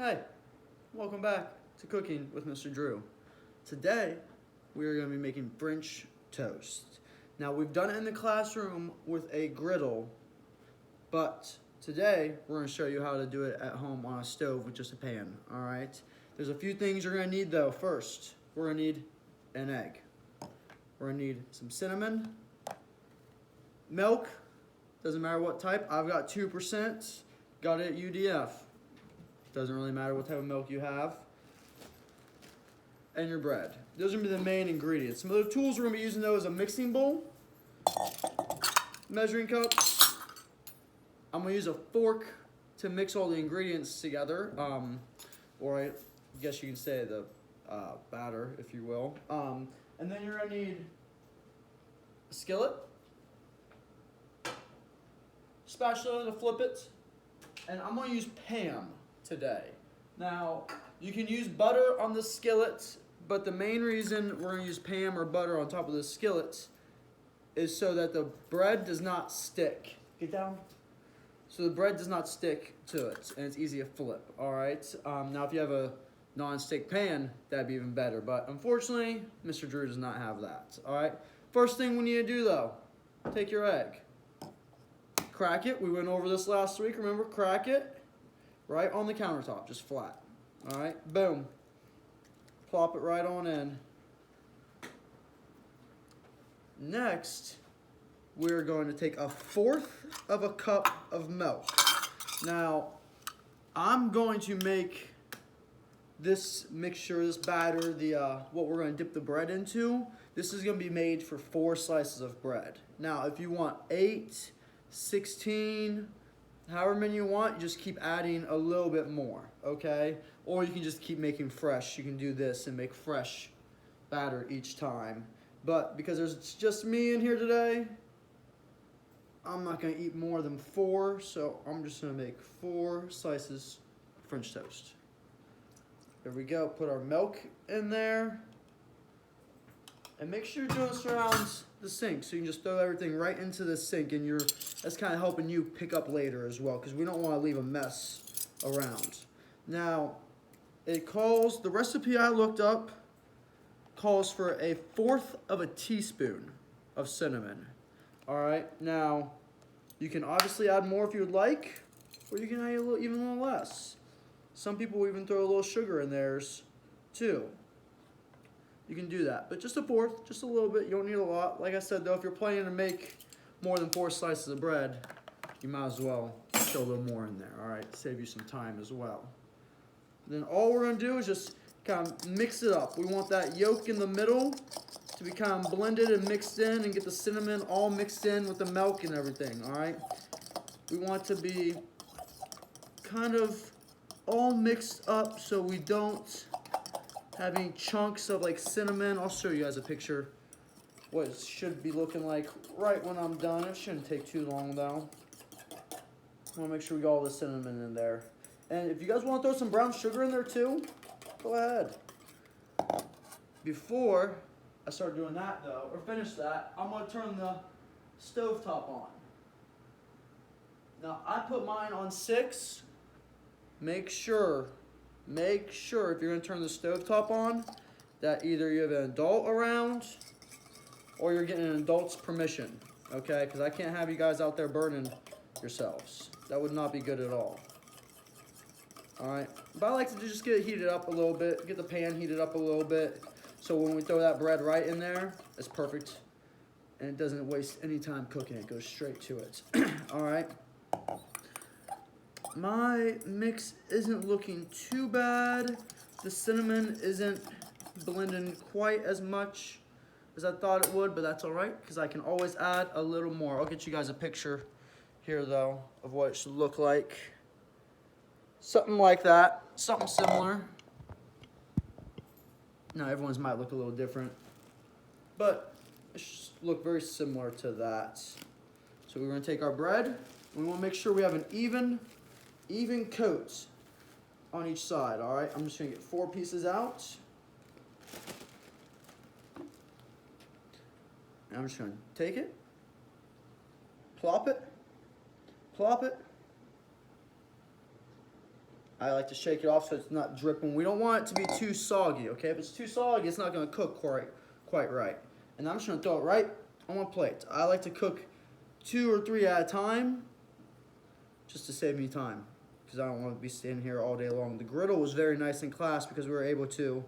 Hey, welcome back to Cooking with Mr. Drew. Today, we are going to be making French toast. Now, we've done it in the classroom with a griddle, but today, we're going to show you how to do it at home on a stove with just a pan, all right? There's a few things you're going to need, though. First, we're going to need an egg. We're going to need some cinnamon, milk, doesn't matter what type. I've got 2%, got it at UDF. Doesn't really matter what type of milk you have. And your bread. Those are going to be the main ingredients. Some of the tools we're going to be using though is a mixing bowl, measuring cup. I'm going to use a fork to mix all the ingredients together. Or I guess you can say the batter, if you will. And then you're going to need a skillet, spatula to flip it, and I'm going to use Pam today. Now, you can use butter on the skillet, but the main reason we're going to use Pam or butter on top of the skillet is so that the bread does not stick. Get down. So the bread does not stick to it, and it's easy to flip, all right? Now, if you have a non-stick pan, that'd be even better, but unfortunately, Mr. Drew does not have that, all right? First thing we need to do, though, take your egg. Crack it. We went over this last week, remember? Crack it. Right on the countertop, just flat. All right, boom. Plop it right on in. Next, we're going to take 1/4 of a cup of milk. Now, I'm going to make this mixture, this batter, what we're going to dip the bread into. This is going to be made for 4 slices of bread. Now, if you want 8, 16, however many you want, you just keep adding a little bit more, okay? Or you can just keep making fresh. You can do this and make fresh batter each time. But because there's just me in here today, I'm not gonna eat more than 4, so I'm just gonna make 4 slices of French toast. There we go, put our milk in there. And make sure you're doing this around the sink, so you can just throw everything right into the sink, and that's kind of helping you pick up later as well, because we don't want to leave a mess around. Now, the recipe I looked up calls for 1/4 of a teaspoon of cinnamon. All right, now, you can obviously add more if you would like, or you can add even a little less. Some people even throw a little sugar in theirs, too. You can do that, but just 1/4, just a little bit. You don't need a lot. Like I said, though, if you're planning to make more than 4 slices of bread, you might as well throw a little more in there, all right? Save you some time as well. Then all we're going to do is just kind of mix it up. We want that yolk in the middle to be kind of blended and mixed in and get the cinnamon all mixed in with the milk and everything, all right? We want it to be kind of all mixed up so we don't having chunks of like cinnamon. I'll show you guys a picture what it should be looking like right when I'm done. It shouldn't take too long though. I want to make sure we got all the cinnamon in there. And if you guys want to throw some brown sugar in there too, go ahead. Before I start doing that though, or finish that, I'm going to turn the stovetop on. Now I put mine on 6. Make sure if you're going to turn the stovetop on that either you have an adult around or you're getting an adult's permission, okay? Because I can't have you guys out there burning yourselves. That would not be good at all. All right, but I like to just get it heated up a little bit, get the pan heated up a little bit, so when we throw that bread right in there, it's perfect, and it doesn't waste any time cooking. It goes straight to it. All right. My mix isn't looking too bad. The cinnamon isn't blending quite as much as I thought it would, but that's all right because I can always add a little more. I'll get you guys a picture here though of what it should look like. Something like that, something similar. Now everyone's might look a little different, but it should look very similar to that. So we're gonna take our bread. We wanna make sure we have an even coat on each side, all right? I'm just gonna get 4 pieces out. And I'm just gonna take it, plop it, I like to shake it off so it's not dripping. We don't want it to be too soggy, okay? If it's too soggy, it's not gonna cook quite right. And I'm just gonna throw it right on my plate. I like to cook 2 or 3 at a time just to save me time because I don't want to be standing here all day long. The griddle was very nice in class because we were able to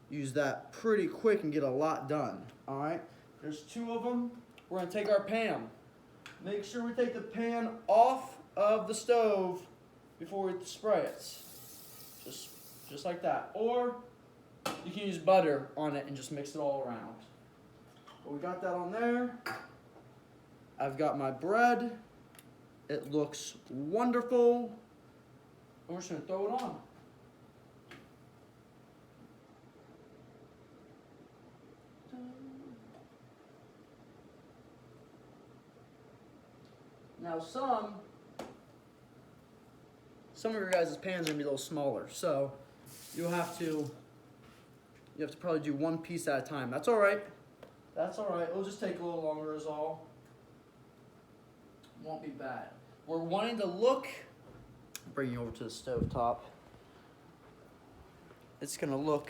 use that pretty quick and get a lot done, all right? There's 2 of them. We're gonna take our pan. Make sure we take the pan off of the stove before we spray it. Just like that. Or you can use butter on it and just mix it all around. But we got that on there. I've got my bread. It looks wonderful. And we're just gonna throw it on. Now some of your guys' pans are gonna be a little smaller, so you have to probably do 1 piece at a time. That's all right. That's all right. It'll just take a little longer is all. Won't be bad. We're wanting to look. Bring you over to the stove top. It's gonna look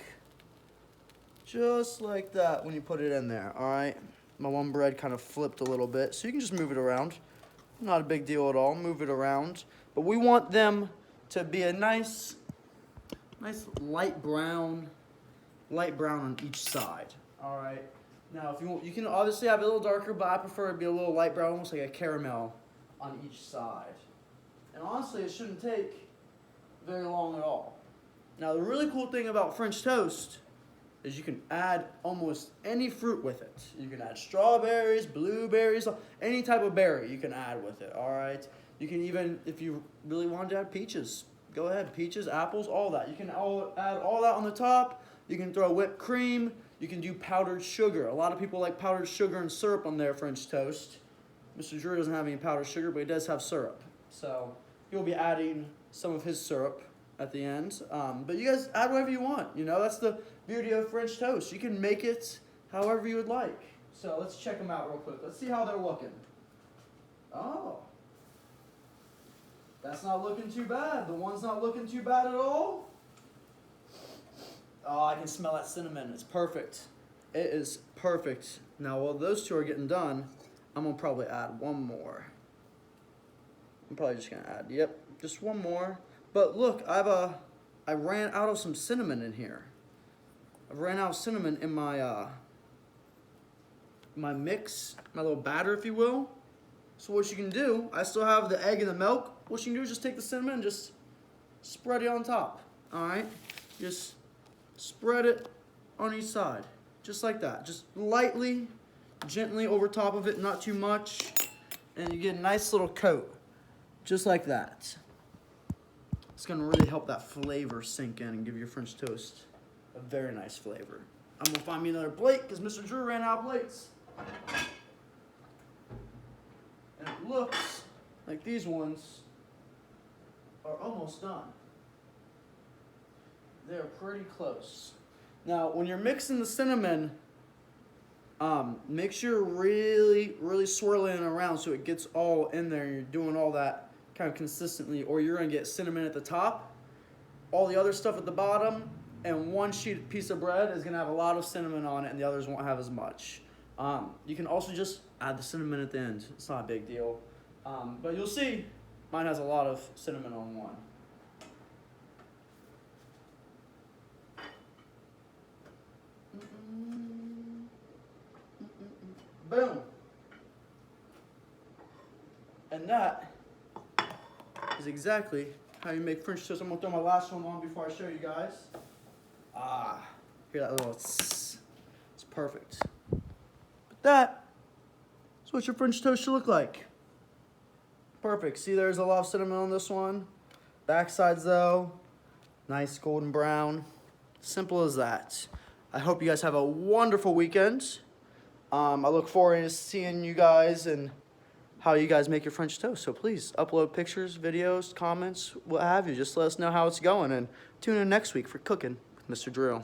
just like that when you put it in there. All right. My one bread kind of flipped a little bit, so you can just move it around. Not a big deal at all. Move it around, but we want them to be a nice light brown on each side. All right. Now, if you can obviously have it a little darker, but I prefer it to be a little light brown, almost like a caramel on each side. And honestly, it shouldn't take very long at all. Now, the really cool thing about French toast is you can add almost any fruit with it. You can add strawberries, blueberries, any type of berry you can add with it, all right? You can even, if you really wanted to add peaches, go ahead, peaches, apples, all that. You can add all that on the top. You can throw whipped cream. You can do powdered sugar. A lot of people like powdered sugar and syrup on their French toast. Mr. Drew doesn't have any powdered sugar, but he does have syrup. So he'll be adding some of his syrup at the end. But you guys add whatever you want. You know, that's the beauty of French toast. You can make it however you would like. So let's check them out real quick. Let's see how they're looking. Oh. That's not looking too bad. The one's not looking too bad at all. Oh, I can smell that cinnamon. It's perfect. It is perfect. Now, while those 2 are getting done, I'm going to probably add 1 more. I'm probably just going to add, yep, just 1 more. But look, I ran out of some cinnamon in here. I ran out of cinnamon in my my mix, my little batter, if you will. So what you can do, I still have the egg and the milk. What you can do is just take the cinnamon and just spread it on top. All right, just spread it on each side, just like that. Just lightly, gently over top of it, not too much, and you get a nice little coat, just like that. It's gonna really help that flavor sink in and give your French toast a very nice flavor. I'm gonna find me another plate because Mr. Drew ran out of plates. And it looks like these ones are almost done. They're pretty close. Now, when you're mixing the cinnamon, make sure you're really swirling it around so it gets all in there and you're doing all that kind of consistently, or you're gonna get cinnamon at the top, all the other stuff at the bottom, and one piece of bread is gonna have a lot of cinnamon on it and the others won't have as much. You can also just add the cinnamon at the end. It's not a big deal. But you'll see, mine has a lot of cinnamon on one. Boom. And that is exactly how you make French toast. I'm gonna throw my last one on before I show you guys. Hear that little tss. It's perfect. But that is what your French toast should look like. Perfect. See, there's a lot of cinnamon on this one. Backsides though, nice golden brown. Simple as that. I hope you guys have a wonderful weekend. I look forward to seeing you guys and how you guys make your French toast. So please upload pictures, videos, comments, what have you. Just let us know how it's going, and tune in next week for Cooking with Mr. Drew.